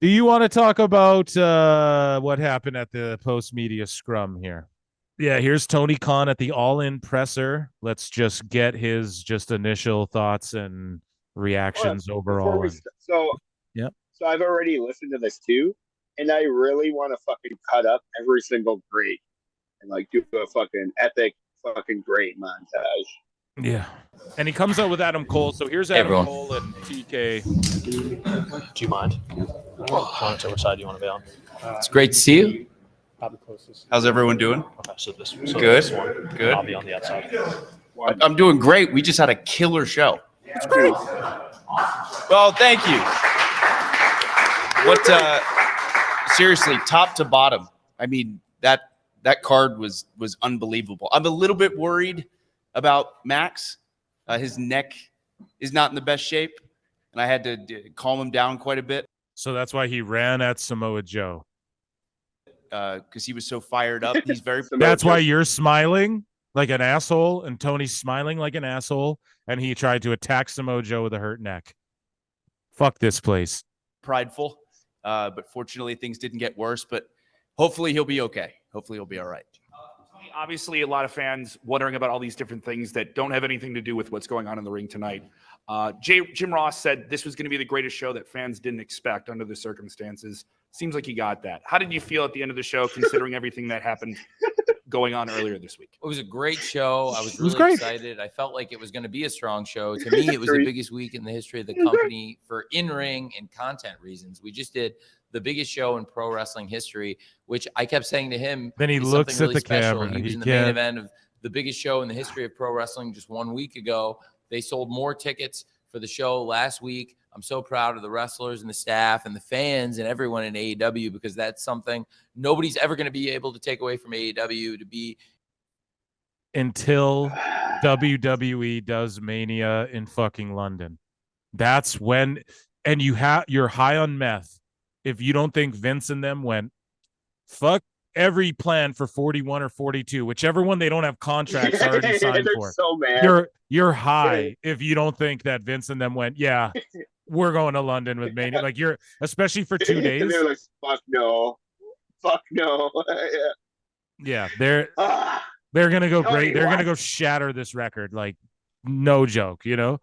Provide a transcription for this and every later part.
Do you want to talk about what happened at the post-media scrum here? Yeah, here's Tony Khan at the All-In presser. Let's just get his just initial thoughts and Hold on, reactions before overall. we And yeah, so I've already listened to this too, and I really want to fucking cut up every single grade and like do a fucking epic fucking great montage. yeah. And he comes out with Adam Cole. So here's Adam everyone. Cole and TK. Do you mind? Monitor, which side do you want to be on? It's great to see you. Probably closest. How's everyone doing? Okay, so this Good. This one, Good. I'll be on the outside. I'm doing great. We just had a killer show. It's great. Well, thank you. What? Seriously, top to bottom. I mean, that card was unbelievable. I'm a little bit worried about Max. His neck is not in the best shape, and I had to calm him down quite a bit. So that's why he ran at Samoa Joe. Because he was so fired up. He's very. That's why you're smiling like an asshole, and Tony's smiling like an asshole, and he tried to attack Samoa Joe with a hurt neck. Fuck this place. Prideful, but fortunately things didn't get worse. But hopefully he'll be okay. Hopefully he'll be all right. Obviously, a lot of fans wondering about all these different things that don't have anything to do with what's going on in the ring tonight. Jim Ross said this was going to be the greatest show that fans didn't expect under the circumstances. Seems like he got that. How did you feel at the end of the show, considering everything that happened going on earlier this week? It was a great show. I was really excited. I felt like it was going to be a strong show. To me, it was the biggest week in the history of the company for in-ring and content reasons. We just did the biggest show in pro wrestling history, which I kept saying to him. Then he looks at really the special. camera. He was in the main event of the biggest show in the history of pro wrestling just 1 week ago. They sold more tickets for the show last week. I'm so proud of the wrestlers and the staff and the fans and everyone in AEW, because that's something nobody's ever going to be able to take away from AEW to be. Until WWE does Mania in fucking London. That's when, and you're high on meth. If you don't think Vince and them went, fuck every plan for 41 or 42, whichever one they don't have contracts already signed for. So mad. You're high if you don't think that Vince and them went, yeah, we're going to London with Mania. Like, you're, especially for 2 days. They're like, fuck no. Yeah, they're gonna go great. They're gonna go shatter this record, like, no joke, you know.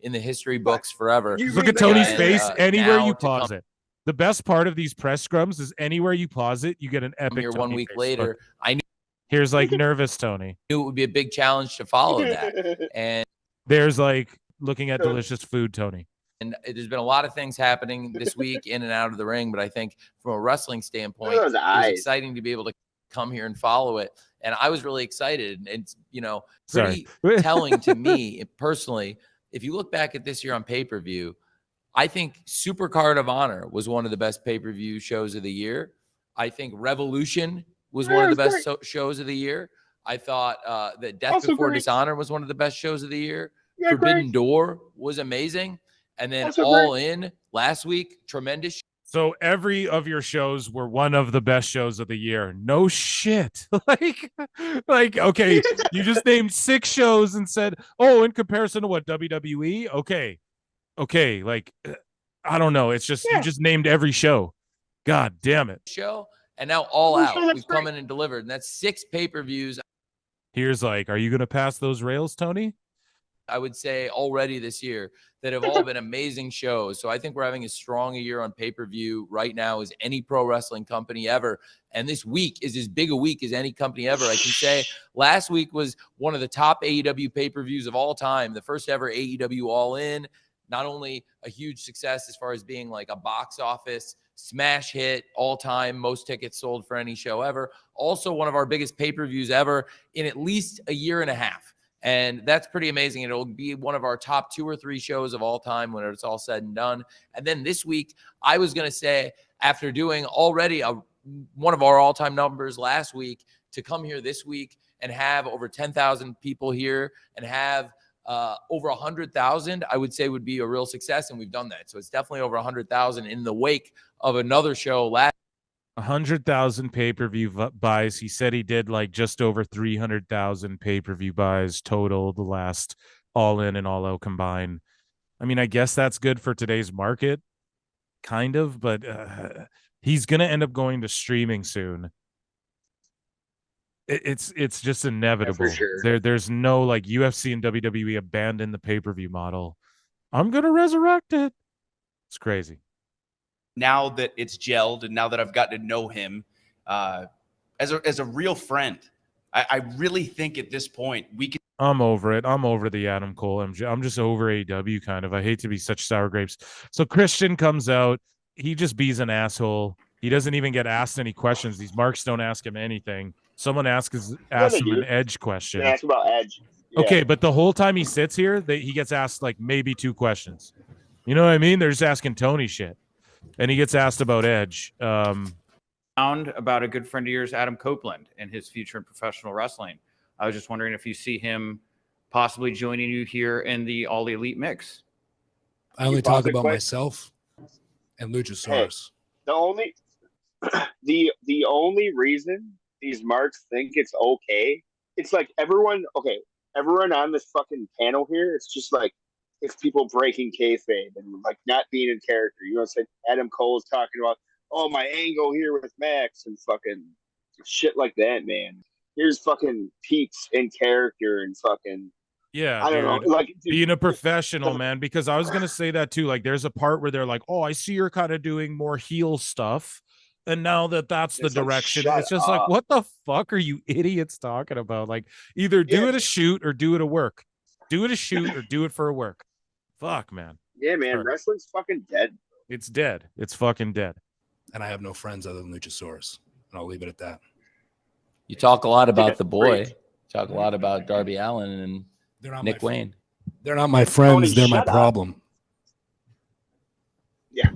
In the history books forever. Look at Tony's face. Anywhere you pause it. The best part of these press scrums is anywhere you pause it, you get an epic. Here 1 week later, I knew. Here's like nervous Tony. Knew it would be a big challenge to follow that, and there's like looking at delicious food, Tony. And there's been a lot of things happening this week in and out of the ring, but I think from a wrestling standpoint, it was exciting to be able to come here and follow it. And I was really excited. And it's, pretty telling to me personally. If you look back at this year on pay-per-view, I think Supercard of Honor was one of the best pay-per-view shows of the year. I think Revolution was one of the best shows of the year. I thought that Death Before Dishonor was one of the best shows of the year. Forbidden Door was amazing. And then All In last week, tremendous. So every of your shows were one of the best shows of the year. No shit. like, okay, you just named 6 shows and said, oh, in comparison to what, WWE? Okay. Like, I don't know. It's just, you just named every show. God damn it. Show. And now All Out. We've come in and delivered. And that's 6 pay-per-views. Here's like, are you going to pass those rails, Tony? I would say already this year that have all been amazing shows. So I think we're having as strong a year on pay-per-view right now as any pro wrestling company ever. And this week is as big a week as any company ever. I can say last week was one of the top AEW pay-per-views of all time. The first ever AEW All In, not only a huge success as far as being like a box office smash hit, all time, most tickets sold for any show ever. Also one of our biggest pay-per-views ever in at least a year and a half. And that's pretty amazing. It'll be one of our top 2 or 3 shows of all time when it's all said and done. And then this week, I was going to say, after doing already one of our all-time numbers last week, to come here this week and have over 10,000 people here and have over 100,000, I would say would be a real success. And we've done that. So it's definitely over 100,000 in the wake of another show last 100,000 pay-per-view buys. He said he did like just over 300,000 pay-per-view buys total the last All In and All Out combined. I mean, I guess that's good for today's market. kind of, but he's gonna end up going to streaming soon. It's just inevitable. Yeah, for sure. There's no like UFC and WWE abandon the pay-per-view model. I'm gonna resurrect it. It's crazy. Now that it's gelled and now that I've gotten to know him as a real friend, I really think at this point we can. I'm over it. I'm over the Adam Cole. I'm just over AEW kind of. I hate to be such sour grapes. So Christian comes out. He just bees an asshole. He doesn't even get asked any questions. These marks don't ask him anything. Someone asks him an Edge question. They ask about Edge. Yeah. Okay, but the whole time he sits here, he gets asked like maybe 2 questions. You know what I mean? They're just asking Tony shit. And he gets asked about Edge. About a good friend of yours, Adam Copeland, and his future in professional wrestling. I was just wondering if you see him possibly joining you here in the All Elite mix. I only talk about myself and Luchasaurus. Hey, the only reason these marks think it's okay, it's like everyone on this fucking panel here, it's just like it's people breaking kayfabe and like not being in character. You know what I'm saying? Adam Cole's talking about, oh, my angle here with Max and fucking shit like that, man. Here's fucking Pete's in character and fucking yeah, I don't know, like being a professional, man. Because I was gonna say that too. Like, there's a part where they're like, "Oh, I see you're kind of doing more heel stuff," and now that's the direction. It's just like, what the fuck are you idiots talking about? Like, either do it a shoot or do it a work. Do it a shoot or do it for a work. Fuck, man. Yeah, man. Sorry. Wrestling's fucking dead. It's dead. It's fucking dead. And I have no friends other than Luchasaurus, and I'll leave it at that. You talk a lot about the boy. Talk a lot about Darby Allin and Nick Wayne. They're not my friends. They're my problem. Yeah.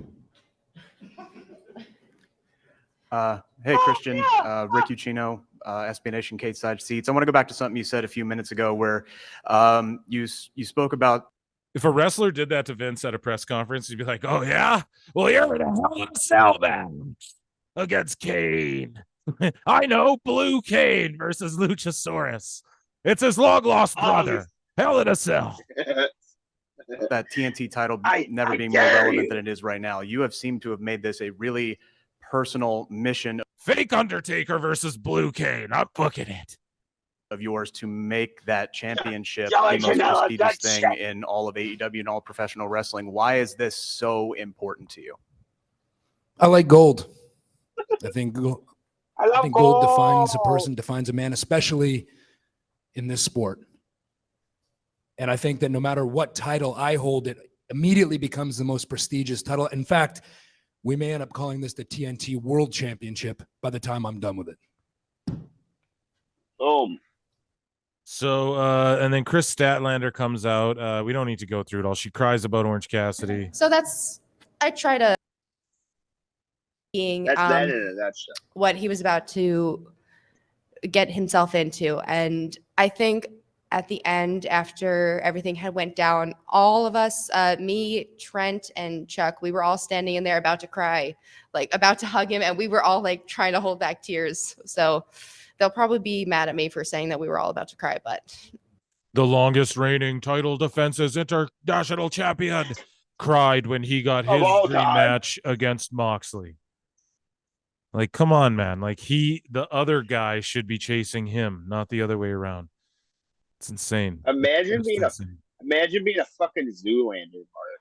Hey, Christian, Rick Ucchino, SB Nation, Kate Side Seats. I want to go back to something you said a few minutes ago where you spoke about. If a wrestler did that to Vince at a press conference, he'd be like, "Oh yeah, well you're in a Hell in a Cell match against Kane. I know, Blue Kane versus Luchasaurus. It's his long lost brother. Hell in a Cell." That TNT title never being more relevant than it is right now. You have seemed to have made this a really personal mission. Fake Undertaker versus Blue Kane. I'm booking it. Of yours to make that championship the most prestigious thing in all of AEW and all of professional wrestling. Why is this so important to you? I like gold. I think gold defines a person, defines a man, especially in this sport. And I think that no matter what title I hold, it immediately becomes the most prestigious title. In fact, we may end up calling this the TNT World Championship by the time I'm done with it. Boom. So, and then Chris Statlander comes out. We don't need to go through it all. She cries about Orange Cassidy. So I try to being that in a nutshell. What he was about to get himself into. And I think at the end, after everything had went down, all of us, me, Trent, and Chuck, we were all standing in there about to cry, like about to hug him. And we were all like trying to hold back tears. So they'll probably be mad at me for saying that we were all about to cry, but the longest reigning title defenses international champion cried when he got his dream match against Moxley. Like, come on, man. Like, the other guy should be chasing him, not the other way around. It's insane. Imagine being a fucking Zoolander, Mark.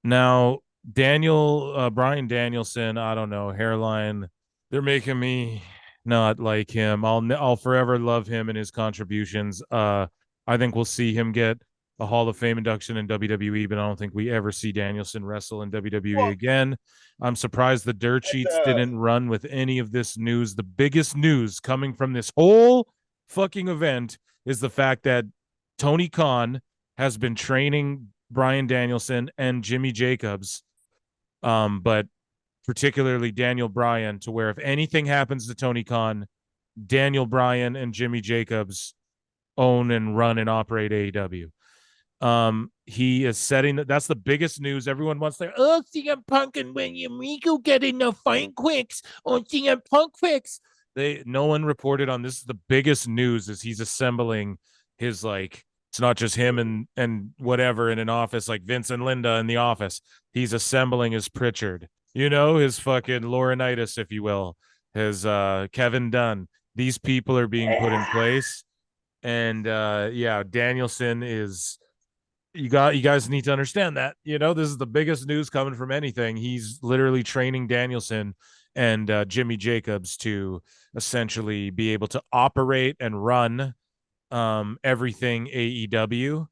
Now, Bryan Danielson, I don't know, Hairline, they're making me not like him. I'll forever love him and his contributions. I think we'll see him get a Hall of Fame induction in WWE, but I don't think we ever see Danielson wrestle in WWE again. I'm surprised the dirt sheets didn't run with any of this news. The biggest news coming from this whole fucking event is the fact that Tony Khan has been training Bryan Danielson and Jimmy Jacobs, but particularly Daniel Bryan, to where if anything happens to Tony Khan, Daniel Bryan and Jimmy Jacobs own and run and operate AEW. He is setting that's the biggest news. Everyone wants their CM Punk and when Yumiko get in the fight quicks or CM Punk quicks. No one reported on this. Is the biggest news is he's assembling his like It's not just him and whatever in an office like Vince and Linda in the office. He's assembling his Pritchard, his fucking Laurinaitis, if you will, his Kevin Dunn. These people are being put in place. And Danielson is you guys need to understand that. This is the biggest news coming from anything. He's literally training Danielson and Jimmy Jacobs to essentially be able to operate and run everything AEW,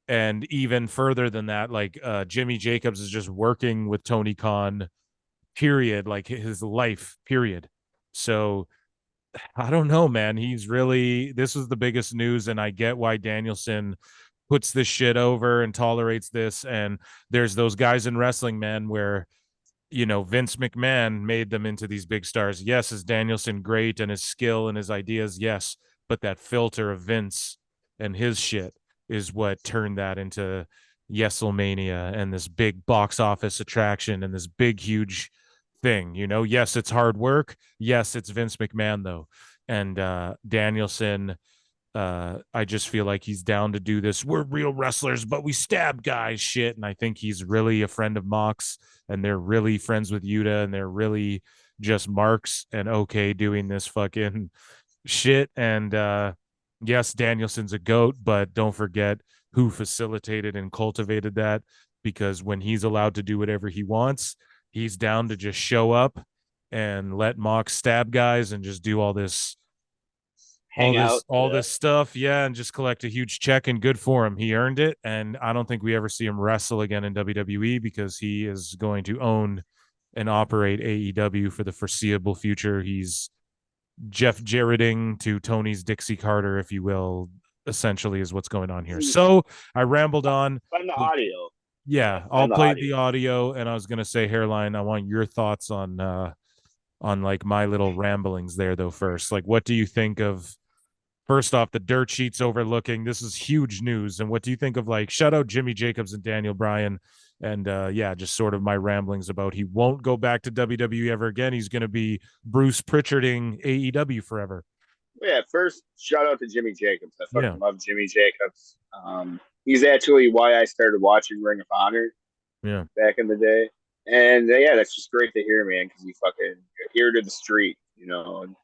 and even further than that, like Jimmy Jacobs is just working with Tony Khan, period, like his life, period. So I don't know, man. This was the biggest news, and I get why Danielson puts this shit over and tolerates this. And there's those guys in wrestling, man, where Vince McMahon made them into these big stars. Yes, is Danielson great and his skill and his ideas? Yes. But that filter of Vince and his shit is what turned that into Yeselmania and this big box office attraction and this big, huge thing. Yes, it's hard work. Yes, it's Vince McMahon, though. And Danielson, I just feel like he's down to do this. We're real wrestlers, but we stab guys shit. And I think he's really a friend of Mox, and they're really friends with Yuta, and they're really just marks and okay doing this fucking shit. And yes, Danielson's a goat, but don't forget who facilitated and cultivated that, because when he's allowed to do whatever he wants, he's down to just show up and let Mox stab guys and just do all this this stuff, and just collect a huge check, and good for him. He earned it, and I don't think we ever see him wrestle again in WWE, because he is going to own and operate AEW for the foreseeable future. He's Jeff Jarretting to Tony's Dixie Carter, if you will, essentially is what's going on here. So I rambled on. Find the audio. Yeah, I'll play the audio, and I was gonna say, Hairline, I want your thoughts on like my little ramblings there, though. First, like, what do you think of? First off, the dirt sheets overlooking. This is huge news, and what do you think of, like, shout out Jimmy Jacobs and Daniel Bryan, and just sort of my ramblings about he won't go back to WWE ever again. He's going to be Bruce Pritcharding AEW forever. Yeah, first shout out to Jimmy Jacobs. I fucking love Jimmy Jacobs. He's actually why I started watching Ring of Honor. Yeah, back in the day, and that's just great to hear, man. Because he fucking ear to the street, And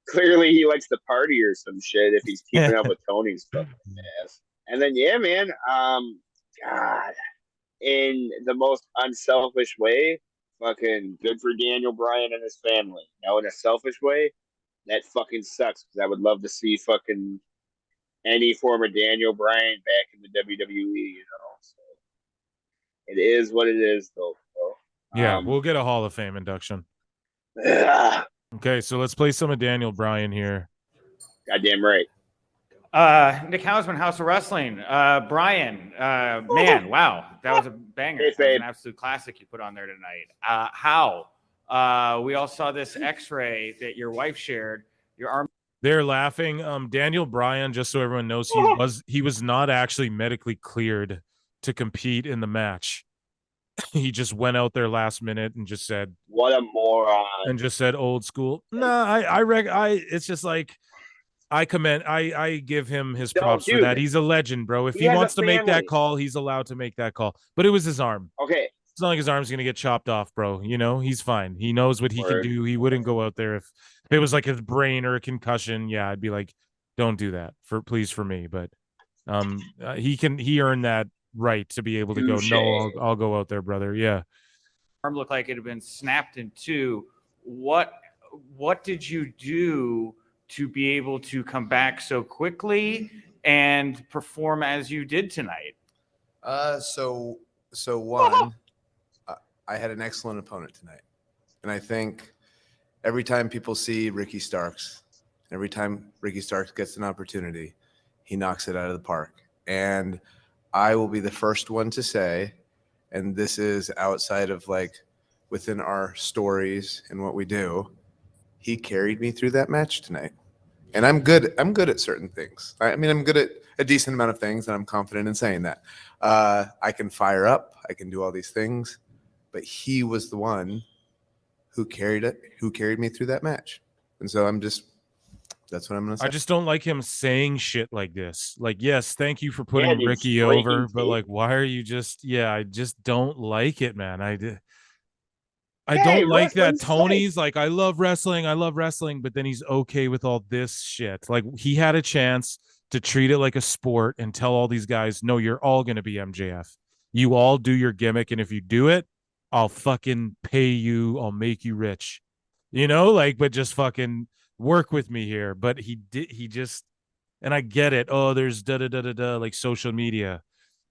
clearly he likes to party or some shit if he's keeping up with Tony's fucking ass. And then man, God, in the most unselfish way, fucking good for Daniel Bryan and his family. In a selfish way, that fucking sucks, because I would love to see fucking any form of Daniel Bryan back in the WWE, So it is what it is, though. Yeah, we'll get a Hall of Fame induction. Okay, so let's play some of Daniel Bryan here. Goddamn right. Nick Hausman, House of Wrestling. Brian, man, wow, that was a banger. That was an absolute classic you put on there tonight. We all saw this X-ray that your wife shared. Your arm. They're laughing. Daniel Bryan, just so everyone knows, he was not actually medically cleared to compete in the match. He just went out there last minute and just said, "What a moron!" and just said, "Old school." It's just like, I give him his props for that. He's a legend, bro. If he wants to make that call, he's allowed to make that call. But it was his arm. Okay. It's not like his arm's gonna get chopped off, bro. He's fine. He knows what he can do. He wouldn't go out there if it was like his brain or a concussion. Yeah, I'd be like, don't do that for me. But he earned that right to be able to go, no, I'll go out there, brother. Yeah. Arm looked like it had been snapped in two. What did you do to be able to come back so quickly and perform as you did tonight? So one, I had an excellent opponent tonight. And I think every time people see Ricky Starks, every time Ricky Starks gets an opportunity, he knocks it out of the park. And I will be the first one to say, and this is outside of like within our stories and what we do, he carried me through that match tonight. And I'm good at certain things. I'm good at a decent amount of things, and I'm confident in saying that. I can fire up, I can do all these things, but he was the one who carried me through that match. And so I'm just That's what I'm gonna say. I just don't like him saying shit like this. Like, yes, thank you for Yeah, putting it's Ricky breaking over, but tape. like, why are you just? Yeah, I just don't like it, man. I Hey, don't like that wrestling's Tony's like, I love wrestling, but then he's okay with all this shit. Like, he had a chance to treat it like a sport and tell all these guys, no, you're all going to be MJF. You all do your gimmick. And if you do it, I'll fucking pay you. I'll make you rich, like, but just fucking work with me here. But he just, and I get it. Oh, there's like social media.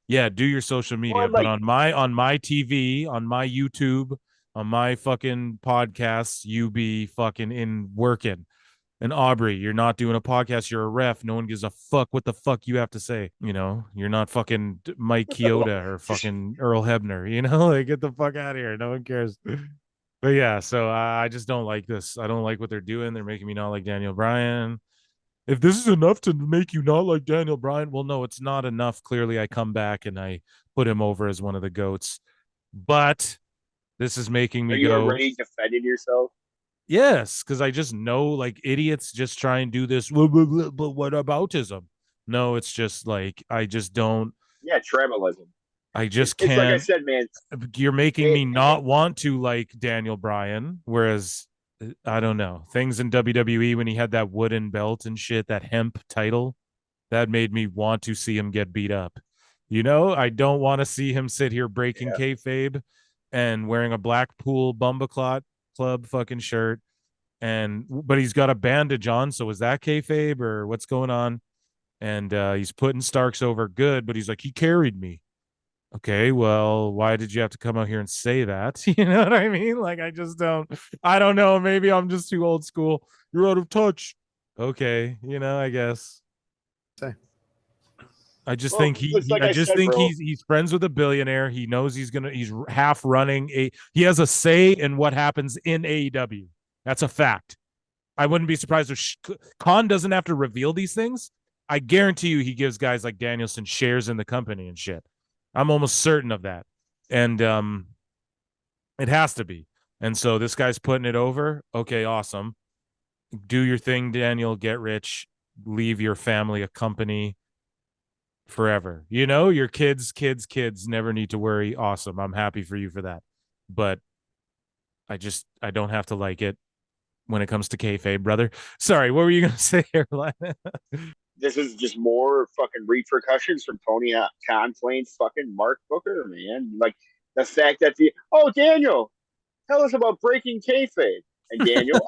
Yeah, do your social media, Well, but like- on my TV, on my YouTube, on my fucking podcasts, you be fucking in working. And Aubrey, you're not doing a podcast. You're a ref. No one gives a fuck what the fuck you have to say. You're not fucking Mike Chioda or fucking Earl Hebner. Like, get the fuck out of here. No one cares. But yeah, so I just don't like this. I don't like what they're doing. They're making me not like Daniel Bryan. If this is enough to make you not like Daniel Bryan, well, no, it's not enough. Clearly, I come back and I put him over as one of the GOATs. But this is making me Are you go, already defending yourself? yes, because I just know, like, idiots just try and do this. But what aboutism? No, it's just like, I just don't. Yeah, tribalism. I just It's like I can't. said, man. You're making me not want to like Daniel Bryan, whereas I don't know, things in WWE when he had that wooden belt and shit, that hemp title, that made me want to see him get beat up. I don't want to see him sit here breaking kayfabe and wearing a Blackpool Bumbaclot Club fucking shirt, but he's got a bandage on. So is that kayfabe or what's going on? And he's putting Starks over good, but he's like, he carried me. Okay, well, why did you have to come out here and say that? You know what I mean? Like, I don't know. Maybe I'm just too old school. You're out of touch. Okay, I guess. Say. I just Well, think it's like I said, bro. he's friends with a billionaire. He knows he's half running he has a say in what happens in AEW. That's a fact. I wouldn't be surprised if Khan doesn't have to reveal these things. I guarantee you he gives guys like Danielson shares in the company and shit. I'm almost certain of that. And it has to be. And so this guy's putting it over. Okay, awesome. Do your thing, Daniel. Get rich. Leave your family a company forever. Your kids never need to worry. Awesome. I'm happy for you for that. But I don't have to like it when it comes to kayfabe, brother. Sorry, what were you going to say, Hairline? This is just more fucking repercussions from Tony Khan playing fucking Mark Booker, man. Like, the fact that Daniel, tell us about breaking kayfabe. And Daniel,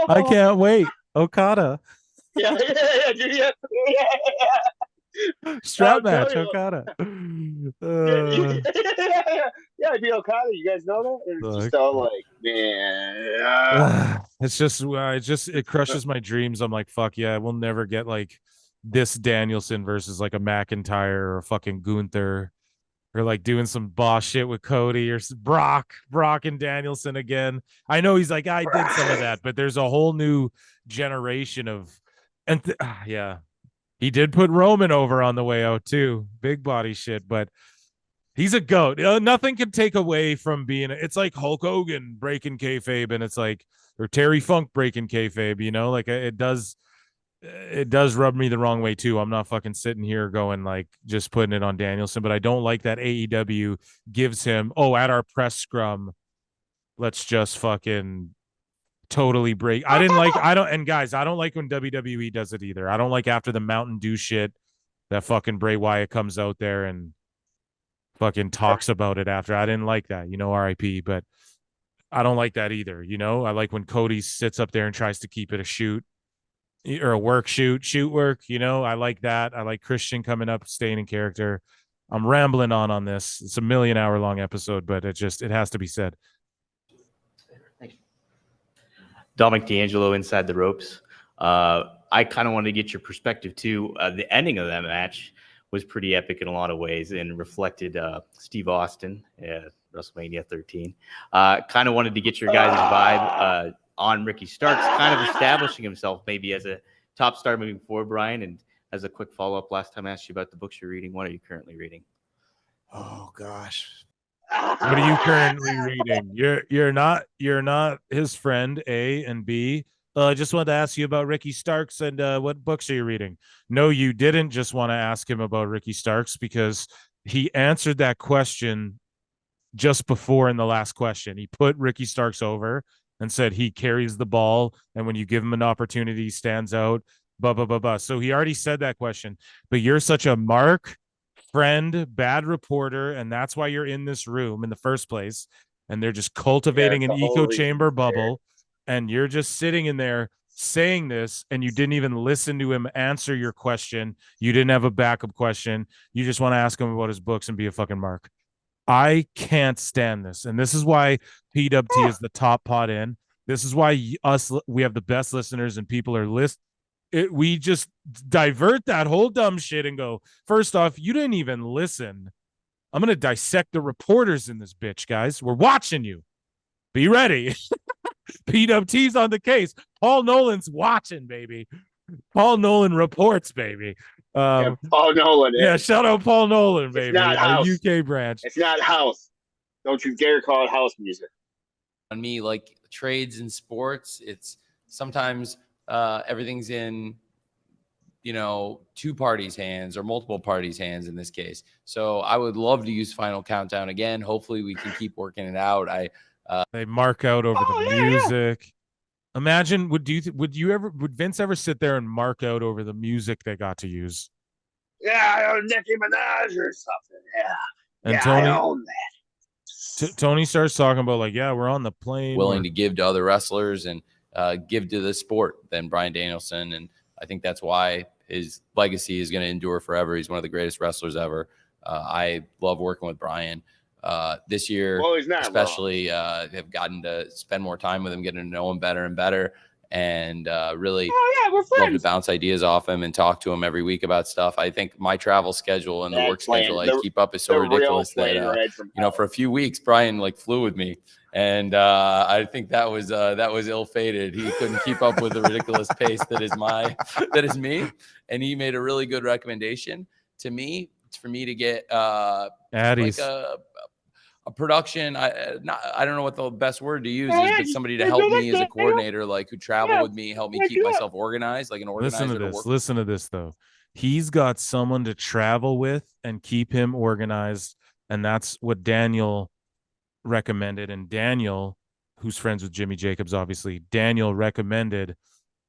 I can't wait. Okada. Yeah. Strap match, Okada. Yeah, it'd be Okada. You guys know that? It's just all like, man. It's just, it crushes my dreams. I'm like, fuck yeah, we'll never get like this Danielson versus like a McIntyre or a fucking Gunther, or like doing some boss shit with Cody or Brock and Danielson again. I know he's like, I did some of that, but there's a whole new generation of, yeah. He did put Roman over on the way out too. Big body shit, but he's a GOAT. Nothing can take away from being. It's like Hulk Hogan breaking kayfabe, and it's like, or Terry Funk breaking kayfabe. Like it does rub me the wrong way too. I'm not fucking sitting here going like just putting it on Danielson, but I don't like that AEW gives him, at our press scrum, let's just fucking totally break. And guys, I don't like when WWE does it either. I don't like after the Mountain Dew shit that fucking Bray Wyatt comes out there and fucking talks about it after. I didn't like that, RIP, but I don't like that either. I like when Cody sits up there and tries to keep it a shoot or a work shoot work. I like that. I like Christian coming up, staying in character. I'm rambling on this. It's a 1 million hour long episode, but it has to be said. Dominic D'Angelo inside the ropes. I kind of wanted to get your perspective too. The ending of that match was pretty epic in a lot of ways and reflected Steve Austin at WrestleMania 13. Kind of wanted to get your guys' vibe on Ricky Starks, kind of establishing himself maybe as a top star moving forward, Brian. And as a quick follow-up, last time I asked you about the books you're reading, what are you currently reading? Oh, gosh. What are you currently reading? You're not his friend, A, and B. I just wanted to ask you about Ricky Starks and what books are you reading? No, you didn't just want to ask him about Ricky Starks because he answered that question just before in the last question. He put Ricky Starks over and said he carries the ball, and when you give him an opportunity, he stands out. Blah blah blah blah. So he already said that question, but you're such a mark friend, bad reporter, and that's why you're in this room in the first place. And they're just cultivating an echo chamber bubble, and you're just sitting in there saying this, and you didn't even listen to him answer your question. You didn't have a backup question. You just want to ask him about his books and be a fucking mark. I can't stand this, and this is why PWT is the top pot in. This is why we have the best listeners, and people are we just divert that whole dumb shit and go, first off, you didn't even listen. I'm going to dissect the reporters in this bitch, guys. We're watching you. Be ready. PWT's on the case. Paul Nolan's watching, baby. Paul Nolan reports, baby. Paul Nolan. Yeah, shout out Paul Nolan, baby. It's not house. UK branch. It's not house. Don't you dare call it house music. On me, like trades and sports, it's sometimes everything's in, two parties' hands or multiple parties' hands in this case. So I would love to use Final Countdown again. Hopefully we can keep working it out. They mark out over the music. Yeah. Imagine, would Vince ever sit there and mark out over the music they got to use? Yeah, Nicki Minaj or something. Yeah. And Tony, I own that. Tony starts talking about we're on the plane. Willing to give to other wrestlers and give to the sport than Bryan Danielson. And I think that's why his legacy is going to endure forever. He's one of the greatest wrestlers ever. I love working with Bryan. This year, especially, have gotten to spend more time with him, getting to know him better and better, and really love to bounce ideas off him and talk to him every week about stuff. I think my travel schedule and the work schedule I keep up is so ridiculous that for a few weeks Bryan flew with me, and I think that was ill-fated. He couldn't keep up with the ridiculous pace that is me, and he made a really good recommendation to me for me to get Addies. A production. I don't know what the best word to use is, but somebody to help me as a coordinator, who travel with me, help me keep myself organized, like an organizer. Listen to this though. He's got someone to travel with and keep him organized, and that's what Daniel recommended. And Daniel, who's friends with Jimmy Jacobs, obviously, Daniel recommended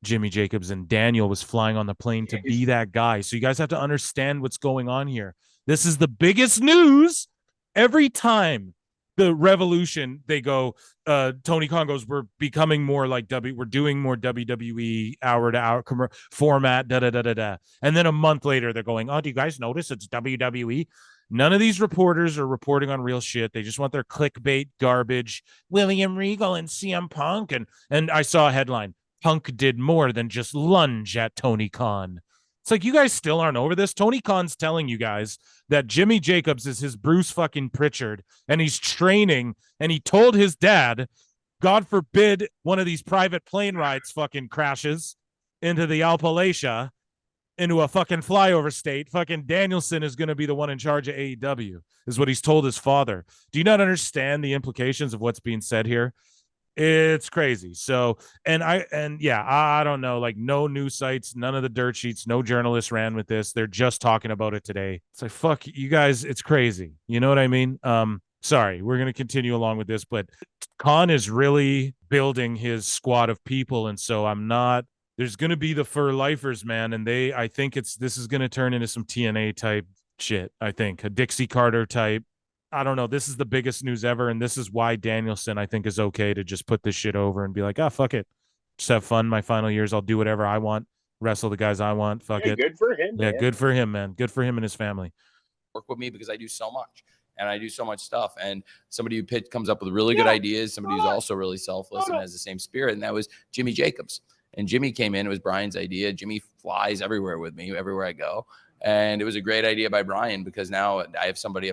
Jimmy Jacobs, and Daniel was flying on the plane to be that guy. So you guys have to understand what's going on here. This is the biggest news. Every time the Revolution, they go, Tony Khan goes, we're becoming more like we're doing more WWE hour-to-hour format, da-da-da-da-da. And then a month later, they're going, oh, do you guys notice it's WWE? None of these reporters are reporting on real shit. They just want their clickbait garbage. William Regal and CM Punk. And I saw a headline, Punk did more than just lunge at Tony Khan. It's like, you guys still aren't over this. Tony Khan's telling you guys that Jimmy Jacobs is his Bruce fucking Pritchard, and he's training, and he told his dad, God forbid one of these private plane rides fucking crashes into the Appalachia, into a fucking flyover state. Fucking Danielson is going to be the one in charge of AEW, is what he's told his father. Do you not understand the implications of what's being said here? It's crazy. So, I don't know, no news sites, none of the dirt sheets, no journalists ran with this. They're just talking about it today. It's like, fuck you guys. It's crazy. You know what I mean? Sorry, we're going to continue along with this, but Khan is really building his squad of people. And so there's going to be the for lifers, man. And I think this is going to turn into some TNA type shit. I think a Dixie Carter type. I don't know. This is the biggest news ever. And this is why Danielson, I think, is okay to just put this shit over and be like, fuck it. Just have fun. My final years, I'll do whatever I want. Wrestle the guys I want. Fuck it. Good for him. Yeah, man. Good for him, man. Good for him and his family. Work with me because I do so much. And I do so much stuff. And somebody who comes up with really good ideas, somebody who's also really selfless and has the same spirit. And that was Jimmy Jacobs. And Jimmy came in. It was Bryan's idea. Jimmy flies everywhere with me, everywhere I go. And it was a great idea by Bryan because now I have somebody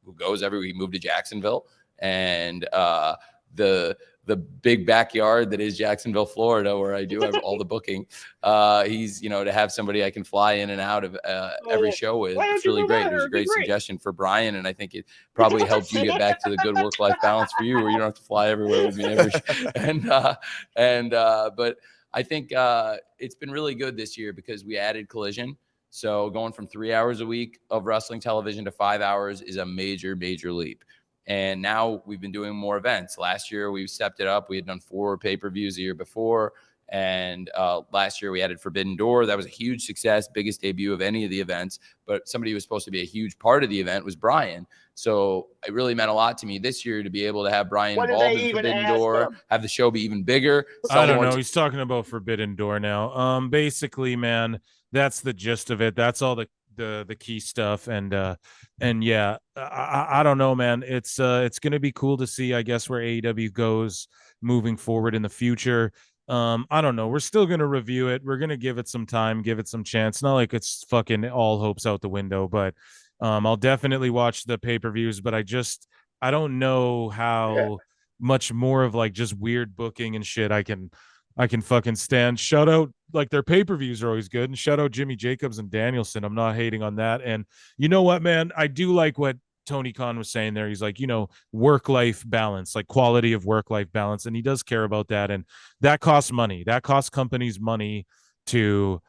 who goes everywhere. He moved to Jacksonville, and the the big backyard that is Jacksonville, Florida, where I do have all the booking. He's, to have somebody I can fly in and out of every show with. It's really great. It was a great suggestion for Bryan, and I think it probably helps you get back to the good work-life balance for you, where you don't have to fly everywhere with me every but I think it's been really good this year because we added Collision. So going from 3 hours a week of wrestling television to 5 hours is a major, major leap. And now we've been doing more events. Last year, we stepped it up. We had done 4 pay-per-views the year before. And last year, we added Forbidden Door. That was a huge success, biggest debut of any of the events. But somebody who was supposed to be a huge part of the event was Bryan. So it really meant a lot to me this year to be able to have Bryan involved in Forbidden Door, have the show be even bigger. I don't know. He's talking about Forbidden Door now. Basically, man, that's the gist of it. That's all the key stuff. And yeah, I don't know, man. It's going to be cool to see, I guess, where AEW goes moving forward in the future. I don't know. We're still going to review it. We're going to give it some time, give it some chance. Not like it's fucking all hopes out the window, but I'll definitely watch the pay-per-views, but I don't know how much more of like just weird booking and shit I can fucking stand. Shout out, like, their pay-per-views are always good, and shout out Jimmy Jacobs and Danielson. I'm not hating on that. And you know what, man? I do like what Tony Khan was saying there. He's like, work-life balance, like quality of work-life balance. And he does care about that. And that costs money. That costs companies money to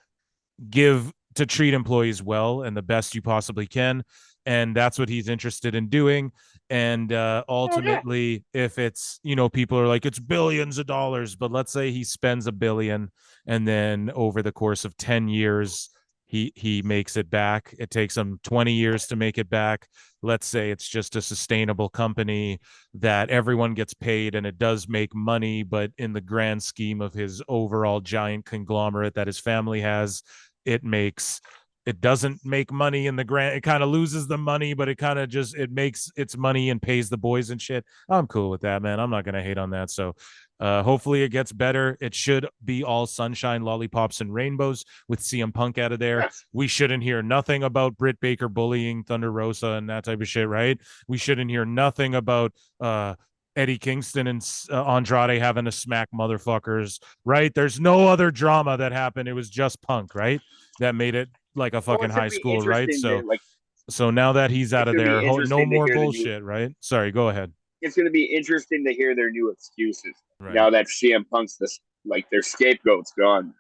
treat employees well and the best you possibly can. And that's what he's interested in doing. And ultimately, if it's, people are like, it's billions of dollars, but let's say he spends $1 billion and then over the course of 10 years, he makes it back. It takes him 20 years to make it back. Let's say it's just a sustainable company that everyone gets paid and it does make money, but in the grand scheme of his overall giant conglomerate that his family has, it doesn't make money in the grand. It kind of loses the money, but it makes its money and pays the boys and shit. I'm cool with that, man. I'm not going to hate on that. So hopefully it gets better. It should be all sunshine, lollipops, and rainbows with CM Punk out of there. Yes. We shouldn't hear nothing about Britt Baker bullying Thunder Rosa and that type of shit, right? We shouldn't hear nothing about Eddie Kingston and Andrade having to smack motherfuckers, right? There's no other drama that happened. It was just Punk, right? That made it like a fucking high school, right? So now that he's out of there, no more bullshit, right? Sorry, go ahead. It's going to be interesting to hear their new excuses now that CM Punk's their scapegoat's gone.